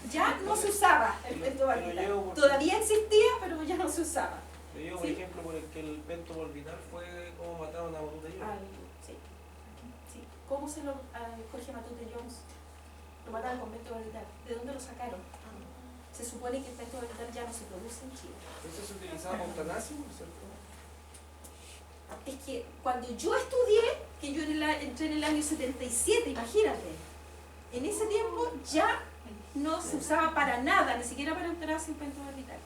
ya no se usaba el pentobarbital. Todavía existía, pero ya no se usaba. Yo llevo un ejemplo por el que el pentobarbital fue como mataron a Matute Jones. Sí. ¿Cómo Jorge Matute Jones lo mataron con pentobarbital? ¿De dónde lo sacaron? Se supone que el pentobarbital ya no se produce en Chile. Eso se utilizaba con eutanasia, ¿cierto? Es que cuando yo estudié, que yo entré en el año 77, imagínate, en ese tiempo ya no se usaba para nada, ni siquiera para eutanasia el pentobarbital.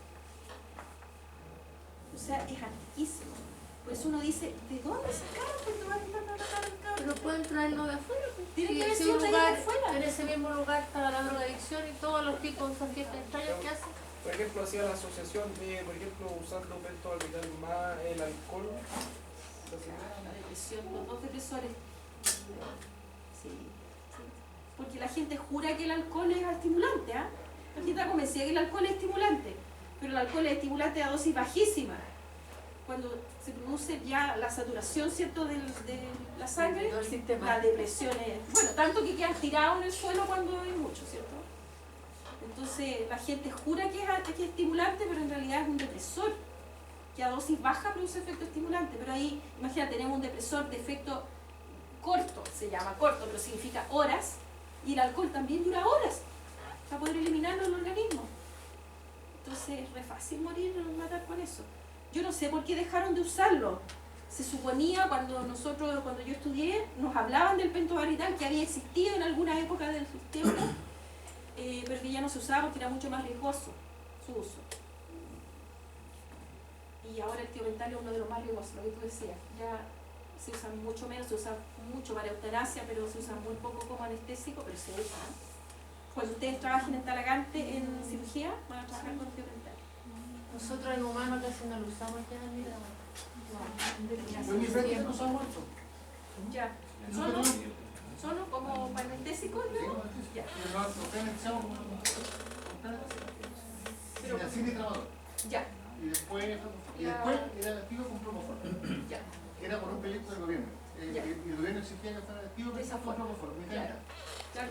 O sea, es antiquísimo. Por eso uno dice, ¿de dónde sacaron el pentobarbital para matar al cabro? Pero pueden traerlo de afuera. Pues. Tiene que en haber ese sido traído de lugar, afuera. en ese mismo lugar está la drogadicción y todos los tipos de fiestas extrañas que hacen. Por ejemplo, hacía la asociación de, por ejemplo, usando pentobarbital más el alcohol. La depresión, los dos depresores. Sí. Porque la gente jura que el alcohol es estimulante, ¿ah? La gente está convencida que el alcohol es estimulante, pero el alcohol es estimulante a dosis bajísima. Cuando se produce ya la saturación, ¿cierto?, de la sangre, la depresión es... Bueno, tanto que quedan tirados en el suelo cuando hay mucho, ¿cierto? Entonces la gente jura que es estimulante, pero en realidad es un depresor, que a dosis baja produce efecto estimulante. Pero ahí, imagina, tenemos un depresor de efecto corto, se llama corto, pero significa horas, y el alcohol también dura horas, para poder eliminarlo del organismo. Entonces es re fácil morir o matar con eso. Yo no sé por qué dejaron de usarlo. Se suponía, cuando yo estudié, nos hablaban del pentobarbital, que había existido en alguna época del sistema, pero que ya no se usaba porque era mucho más riesgoso su uso. Y ahora el tiopental es uno de los más riesgosos, lo que tú decías. Ya se usa mucho menos, se usa mucho para eutanasia, pero se usa muy poco como anestésico, pero se usa. Cuando ustedes trabajen en Talagante en cirugía, van a trabajar con tiopental. Nosotros en humano casi no lo usamos ya en vida. Muy diferente, no son muertos. Ya. ¿Solo como para anestésico? Ya. Pero sin trabajador. Ya. Y después era activo con Propofol. Ya. Era por un proyecto del gobierno. Y el gobierno exigía que fuera activo con Propofol. Claro, Claro.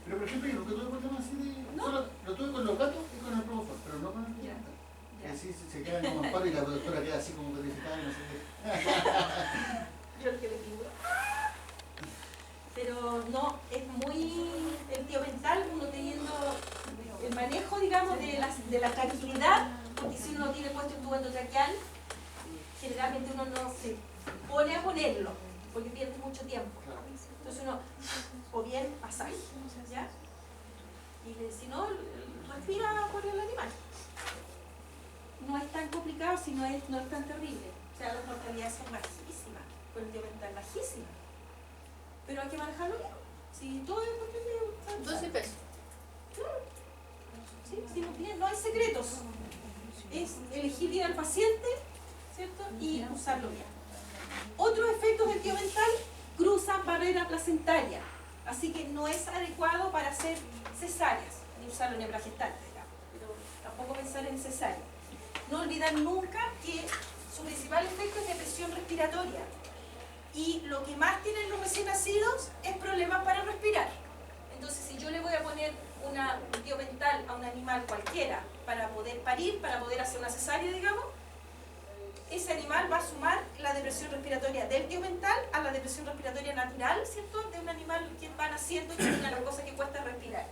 Pero por ejemplo, lo que tuve problemas así de... No. Lo tuve con los gatos y con el Propofol, pero no con el tiopental. Así se quedan como amparo y la doctora queda así como codificada y no sé qué. Yo el que le pido. Pero no, es muy... El tiopental, uno teniendo el manejo, digamos, de la tranquilidad, porque si uno tiene puesto el tubo endotraqueal, generalmente uno no se pone a ponerlo, porque pierde mucho tiempo. Entonces uno, o bien masaje, ¿ya? Y si no, respira por el animal. No es tan complicado, si no es tan terrible. O sea, las mortalidades son bajísimas, con el tiopental bajísimas. Pero hay que manejarlo bien. Si todo es cuestión de... 12 pesos. Claro. Sí, no hay secretos. Es elegir bien al paciente, ¿cierto? Y usarlo bien. Otros efectos del tiopental cruzan barrera placentaria, así que no es adecuado para hacer cesáreas. que usarlo en hembra gestante, digamos, pero tampoco pensar en cesárea. No olvidar nunca que su principal efecto es depresión respiratoria. Y lo que más tienen los recién nacidos es problemas para respirar. Entonces, si yo le voy a poner un tiopental a un animal cualquiera para poder parir, para poder hacer una cesárea, digamos, ese animal va a sumar la depresión respiratoria del tiopental a la depresión respiratoria natural, ¿cierto?, de un animal que va naciendo y tiene una cosa que cuesta respirar.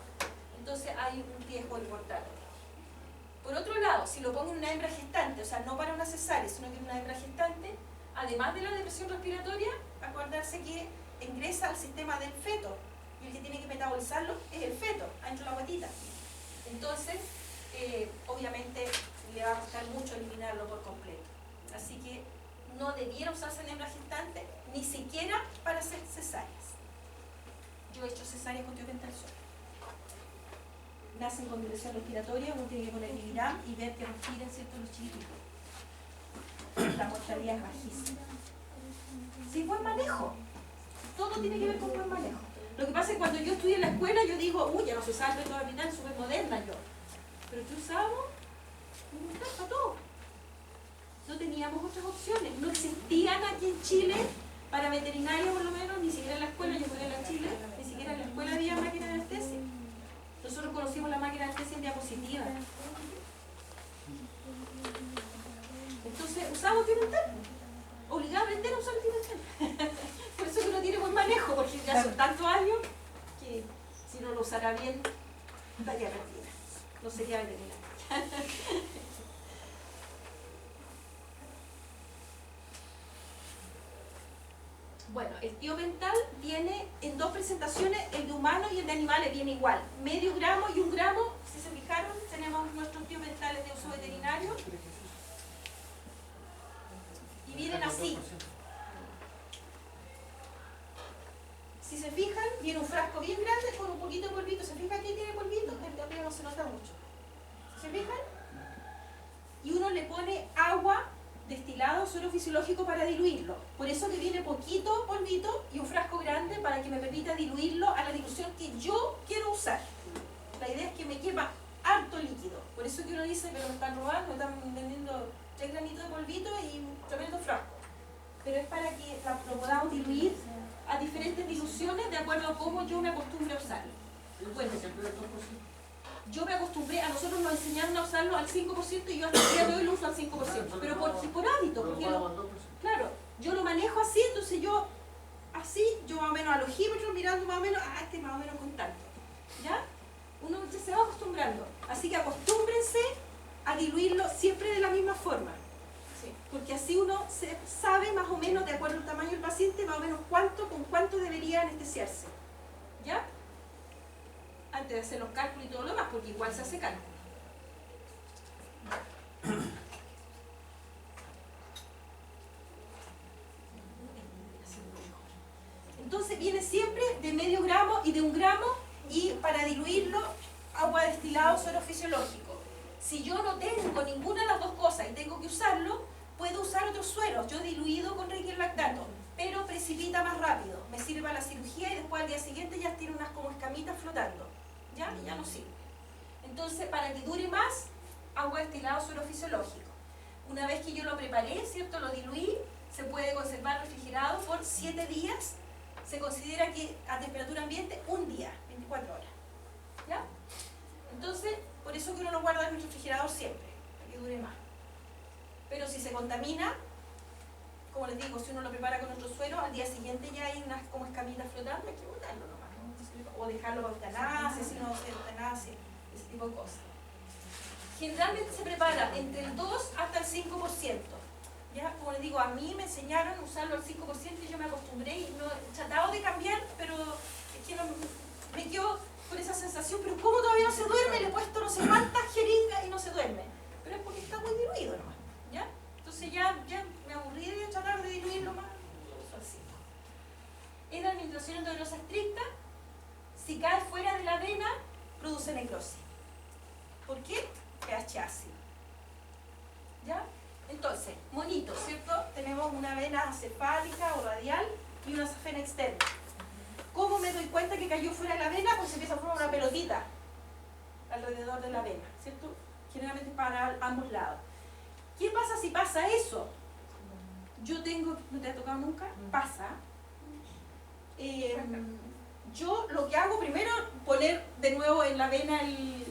Entonces, hay un riesgo importante. Por otro lado, si lo pongo en una hembra gestante, o sea, no para una cesárea, sino que en una hembra gestante, además de la depresión respiratoria, acordarse que ingresa al sistema del feto, y el que tiene que metabolizarlo es el feto, adentro de la guatita. Entonces, obviamente, le va a costar mucho eliminarlo por completo. Así que no debiera usarse en hembra gestante, ni siquiera para hacer cesáreas. Yo he hecho cesáreas con tiopental solo. Nacen con depresión respiratoria, uno tiene que poner Viviram y ver que respiren, ¿cierto?, los chiquititos. La mortalidad es bajísima. Sí, buen manejo. Todo tiene que ver con buen manejo. Lo que pasa es que cuando yo estudié en la escuela, yo digo, uy, ya no se usaba el método orbital, súper moderna yo. Pero ¿qué usábamos? Para todo. No teníamos otras opciones. No existían aquí en Chile, para veterinaria por lo menos, ni siquiera en la escuela, yo fui en la Chile, ni siquiera en la escuela había máquina de anestesia. Nosotros conocimos la máquina de anestesia en diapositiva. Entonces, usábamos tiopental. Obligado a aprender a usar el tiopental. Por eso que uno tiene buen manejo, porque ya son tantos años que si no lo usara bien, estaría perdida. No sería veterinaria. Bueno, el tiopental viene en dos presentaciones, el de humanos y el de animales viene igual. Medio gramo y 1 gramo, si se fijaron, tenemos nuestros tiopentales de uso veterinario. Y vienen así. Si se fijan, viene un frasco bien grande con un poquito de polvito. ¿Se fijan que tiene polvito? El de arriba no se nota mucho. ¿Se fijan? Y uno le pone agua destilado, suero fisiológico para diluirlo. Por eso que viene poquito polvito y un frasco grande para que me permita diluirlo a la dilución que yo quiero usar. La idea es que me quepa harto líquido. Por eso que uno dice, pero me están robando, me están vendiendo 3 granitos de polvito y un tremendo frasco. Pero es para que lo podamos diluir a diferentes diluciones de acuerdo a cómo yo me acostumbre a usarlo. Bueno, yo me acostumbré, a nosotros nos enseñaron a usarlo al 5% y yo hasta el día de hoy lo uso al 5%, pero por hábito, porque claro, yo lo manejo así, entonces yo más o menos al ojímetro mirando más o menos, este más o menos con tanto, ¿ya? Uno ya se va acostumbrando, así que acostúmbrense a diluirlo siempre de la misma forma, porque así uno sabe más o menos, de acuerdo al tamaño del paciente, más o menos con cuánto debería anestesiarse, ¿ya? Antes de hacer los cálculos y todo lo demás, porque igual se hace cálculo. Entonces viene siempre de medio gramo y de 1 gramo, y para diluirlo, agua destilado, suero fisiológico. Si yo no tengo ninguna de las dos cosas y tengo que usarlo, puedo usar otros sueros. Yo he diluido con lactato, pero precipita más rápido. Me sirve para la cirugía y después al día siguiente ya tiene unas como escamitas flotando. ¿Ya? Y ya no sirve. Entonces, para que dure más, agua destilado, suero fisiológico. Una vez que yo lo preparé, ¿cierto? Lo diluí, se puede conservar refrigerado por 7 días. Se considera que a temperatura ambiente 1 día, 24 horas. ¿Ya? Entonces, por eso que uno lo guarda en el refrigerador siempre, para que dure más. Pero si se contamina, como les digo, si uno lo prepara con otro suero, al día siguiente ya hay unas como escamitas flotando, hay que botarlo nomás, ¿no? O dejarlo para eutanasia, si no se eutanasia, ese tipo de cosas. Generalmente se prepara entre el 2 hasta el 5%. Ya, como les digo, a mí me enseñaron a usarlo al 5% y yo me acostumbré y no he tratado de cambiar, pero es que no, me quedo con esa sensación, pero ¿cómo todavía no se duerme? Le he puesto no sé cuántas jeringas y no se duerme. Pero es porque está muy diluido nomás, ¿ya? Entonces ya me aburrí de tratar de diluirlo más. En la administración endovenosa estricta, si cae fuera de la vena, produce necrosis. ¿Por qué? pH ácido. ¿Ya? Entonces, monito, ¿cierto? Tenemos una vena cefálica o radial y una safena externa. ¿Cómo me doy cuenta que cayó fuera de la vena? Pues se empieza a formar una pelotita. alrededor de la vena, ¿cierto? Generalmente para ambos lados. ¿Qué pasa si pasa eso? Yo tengo, ¿no te ha tocado nunca? Pasa. Yo lo que hago primero, poner de nuevo en la vena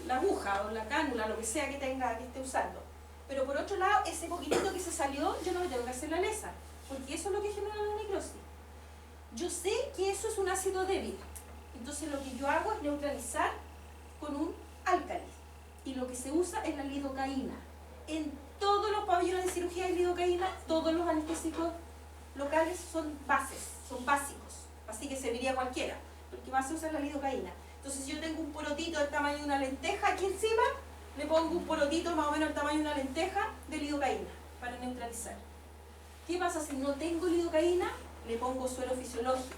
la aguja o la cánula, lo que sea que esté usando. Pero por otro lado, ese poquitito que se salió, yo no me tengo que hacer la lesa, porque eso es lo que genera la necrosis. Yo sé que eso es un ácido débil, entonces lo que yo hago es neutralizar con un álcali. Y lo que se usa es la lidocaína. En todos los pabellones de cirugía hay lidocaína, todos los anestésicos locales son básicos, así que serviría cualquiera, porque va a usar la lidocaína. Entonces yo tengo un porotito del tamaño de una lenteja aquí encima, le pongo un porotito más o menos del tamaño de una lenteja de lidocaína para neutralizar. ¿Qué pasa si no tengo lidocaína? Le pongo suero fisiológico.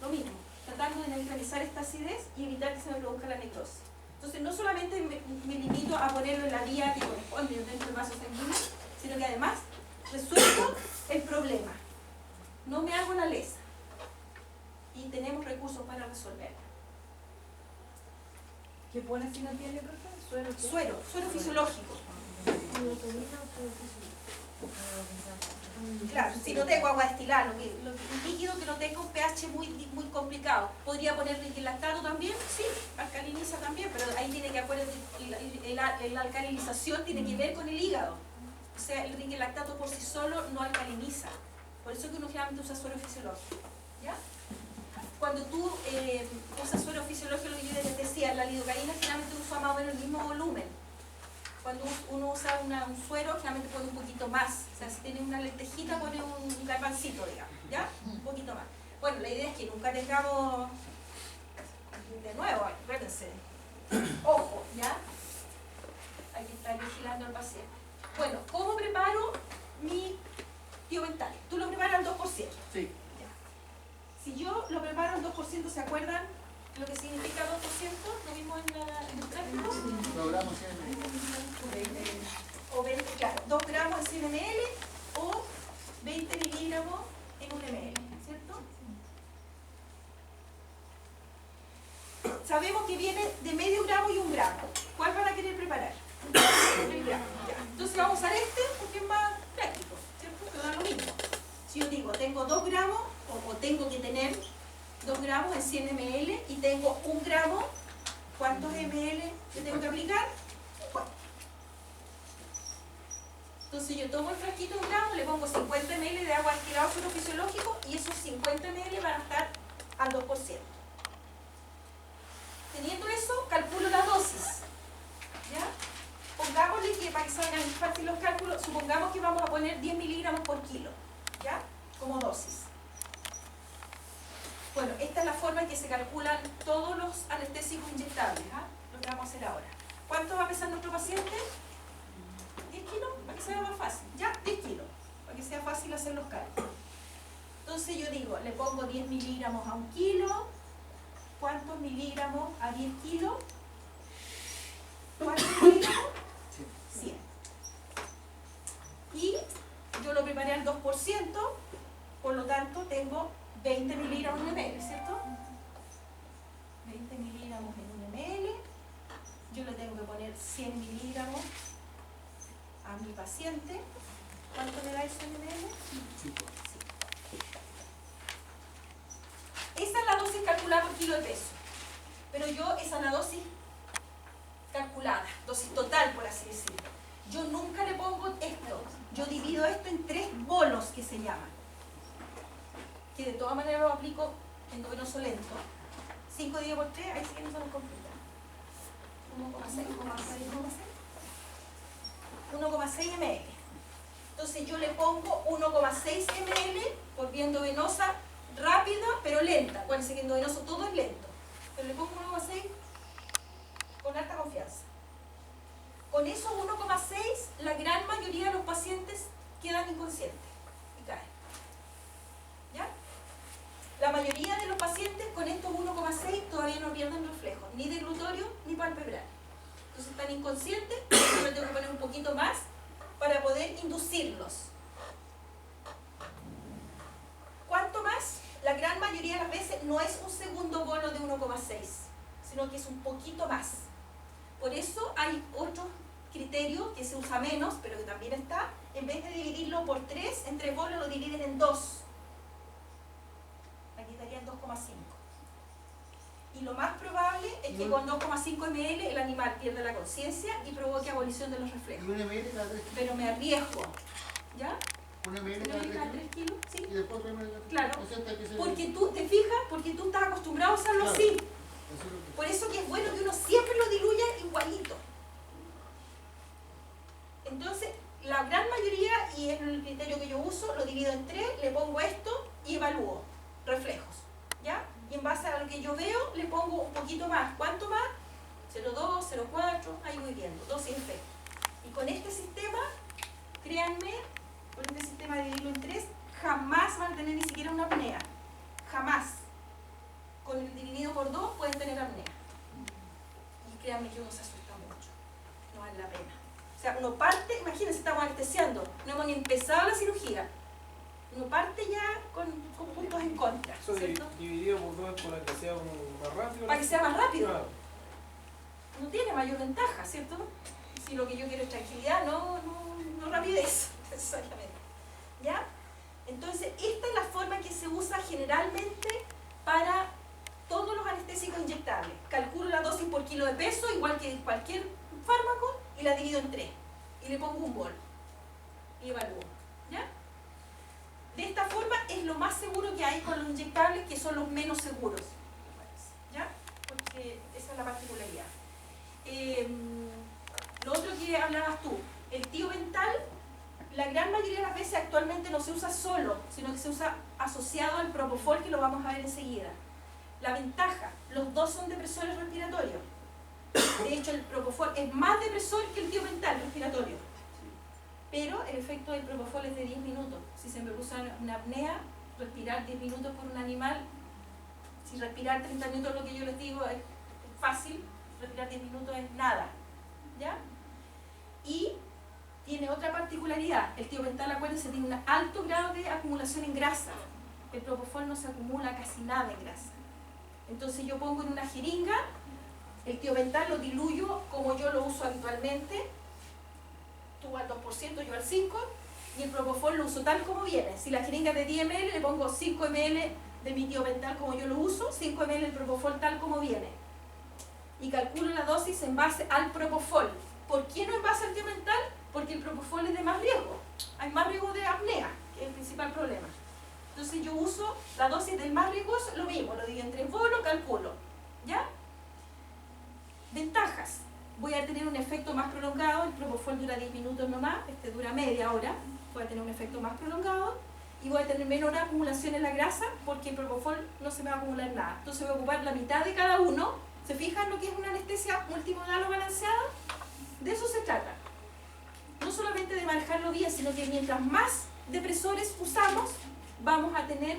Lo mismo, tratando de neutralizar esta acidez y evitar que se me produzca la necrosis. Entonces no solamente me limito a ponerlo en la vía que corresponde dentro del vaso sanguíneo, sino que además resuelvo el problema. No me hago la lesa. Y tenemos recursos para resolverla. ¿Qué pone si no tiene, profe? Suero fisiológico. Claro, si no tengo agua destilada, un líquido que no tenga un pH muy complicado. ¿Podría poner lactato también? Sí, alcaliniza también, pero ahí tiene que acuérdate, la alcalinización tiene que ver con el hígado. O sea, el lactato por sí solo no alcaliniza. Por eso que uno generalmente usa suero fisiológico. ¿Ya? Cuando tú usas suero fisiológico, lo que yo les decía, la lidocaína generalmente usa más o menos el mismo volumen. Cuando uno usa un suero, generalmente pone un poquito más. O sea, si tiene una lentejita, pone un garbancito, digamos, ¿ya? Un poquito más. Bueno, la idea es que nunca tengamos, de nuevo, acuérdense, ojo, ¿ya? Hay que estar vigilando al paciente. Bueno, ¿cómo preparo mi tiovental? Tú lo preparas al 2%. Sí. Si yo lo preparo al 2%, ¿se acuerdan lo que significa 2%? ¿Lo vimos en el gráfico? Programa 100 O 20, claro, 2 gramos en 100 ml o 20 miligramos en 1 ml, ¿cierto? Sabemos que viene de medio gramo y 1 gramo. ¿Cuál van a querer preparar? El gramo, ya. Entonces vamos a usar este porque es más práctico, ¿cierto? Pero da lo mismo. Si yo digo, tengo 2 gramos, o tengo que tener 2 gramos en 100 ml y tengo 1 gramo, ¿cuántos ml le tengo que aplicar? Bueno. Entonces yo tomo el frasquito de 1 gramo, le pongo 50 ml de agua destilada suero fisiológico y esos 50 ml van a estar al 2%. Teniendo eso, calculo la dosis. ¿Ya? Pongámosle que para que salgan fácil los cálculos, supongamos que vamos a poner 10 miligramos por kilo, ¿ya? Como dosis. Bueno, esta es la forma en que se calculan todos los anestésicos inyectables, ¿ah? Lo que vamos a hacer ahora. ¿Cuánto va a pesar nuestro paciente? 10 kilos, para que sea más fácil. ¿Ya? 10 kilos, para que sea fácil hacer los cálculos. Entonces yo digo, le pongo 10 miligramos a 1 kilo. ¿Cuántos miligramos a 10 kilos? ¿Cuántos miligramos? 100. Y yo lo preparé al 2%, por lo tanto tengo 20 miligramos en 1 ml, ¿cierto? 20 miligramos en 1 ml. Yo le tengo que poner 100 miligramos a mi paciente. ¿Cuánto me da eso en ml? 5. Esa es la dosis calculada por kilo de peso. Pero esa es la dosis calculada, dosis total, por así decirlo. Yo nunca le pongo esto. Yo divido esto en 3 bolos que se llaman. Que de todas maneras lo aplico endovenoso lento. 5 dividido por 3, ahí sí que no se nos complica. 1,6 ml. Entonces yo le pongo 1,6 ml por vía endovenosa rápida pero lenta. Acuérdense que endovenoso todo es lento. Pero le pongo 1,6 con alta confianza. Con esos 1,6 la gran mayoría de los pacientes quedan inconscientes y caen. ¿Ya? La mayoría de los pacientes con estos 1,6 todavía no pierden reflejos, ni deglutorio ni palpebral. Entonces están inconscientes, yo le tengo que poner un poquito más para poder inducirlos. ¿Cuánto más? La gran mayoría de las veces no es un segundo bono de 1,6, sino que es un poquito más. Por eso hay otro criterio que se usa menos, pero que también está, en vez de dividirlo por 3, en 3 bolos lo dividen en 2. Aquí darían 2,5. Y lo más probable es que con 2,5 ml el animal pierda la conciencia y provoque abolición de los ¿Y reflejos. un ml cada 3 kilos? Pero me arriesgo, ¿ya? ¿Un ml ¿Una cada 3 cada kilos? 3 kilos? Sí. Y después otro ml cada 3 Claro. O sea, hasta que se... Porque tú, ¿te fijas? Porque tú estás acostumbrado a usarlo Claro. así. Eso es lo que... Por eso que es bueno que uno siempre lo diluya igualito. Entonces, la gran mayoría, y es el criterio que yo uso, lo divido en 3, le pongo esto y evalúo reflejos, ¿ya? Y en base a lo que yo veo, le pongo un poquito más. ¿Cuánto más? 0,2, 0,4, ahí voy viendo, dosis y efecto. Y con este sistema, créanme, con este sistema de dividirlo en 3, jamás van a tener ni siquiera una apnea. Jamás. Con el dividido por 2 pueden tener apnea. Y créanme que uno se asusta mucho. No vale la pena. O sea, uno parte, imagínense, estamos anestesiando, no hemos ni empezado la cirugía. Uno parte ya con puntos en contra, Eso ¿cierto? dividido por 2 para que sea como más rápido. Para que sea más rápido. Claro. No tiene mayor ventaja, ¿cierto? Si lo que yo quiero es tranquilidad, no rapidez, necesariamente. ¿Ya? Entonces, esta es la forma que se usa generalmente para todos los anestésicos inyectables. Calculo la dosis por kilo de peso, igual que cualquier fármaco, y la divido en 3. Y le pongo un bol. Y evalúo. ¿Ya? De esta forma es lo más seguro que hay con los inyectables, que son los menos seguros. ¿Ya? Porque esa es la particularidad. Lo otro que hablabas tú, el tiopental, la gran mayoría de las veces actualmente no se usa solo, sino que se usa asociado al propofol, que lo vamos a ver enseguida. La ventaja, los dos son depresores respiratorios. De hecho, el propofol es más depresor que el tiopental respiratorio. Pero el efecto del propofol es de 10 minutos. Si se me produce una apnea, respirar 10 minutos por un animal, si respirar 30 minutos, lo que yo les digo, es fácil, respirar 10 minutos es nada. ¿Ya? Y tiene otra particularidad. El tiopental, acuérdense, tiene un alto grado de acumulación en grasa. El propofol no se acumula casi nada en grasa. Entonces yo pongo en una jeringa, el tiopental lo diluyo como yo lo uso habitualmente, tú al 2%, yo al 5%, y el propofol lo uso tal como viene. Si la jeringa es de 10 ml, le pongo 5 ml de mi tiopental como yo lo uso, 5 ml del propofol tal como viene. Y calculo la dosis en base al propofol. ¿Por qué no en base al tiopental? Porque el propofol es de más riesgo. Hay más riesgo de apnea, que es el principal problema. Entonces yo uso la dosis del más riesgoso, lo mismo, lo divido en 3 bolos, calculo. ¿Ya? Ventajas. Voy a tener un efecto más prolongado, el propofol dura 10 minutos nomás, este dura media hora, voy a tener un efecto más prolongado y voy a tener menor acumulación en la grasa porque el propofol no se me va a acumular nada. Entonces voy a ocupar la mitad de cada uno. ¿Se fijan lo que es una anestesia multimodal o balanceada? De eso se trata. No solamente de manejarlo bien, sino que mientras más depresores usamos, vamos a tener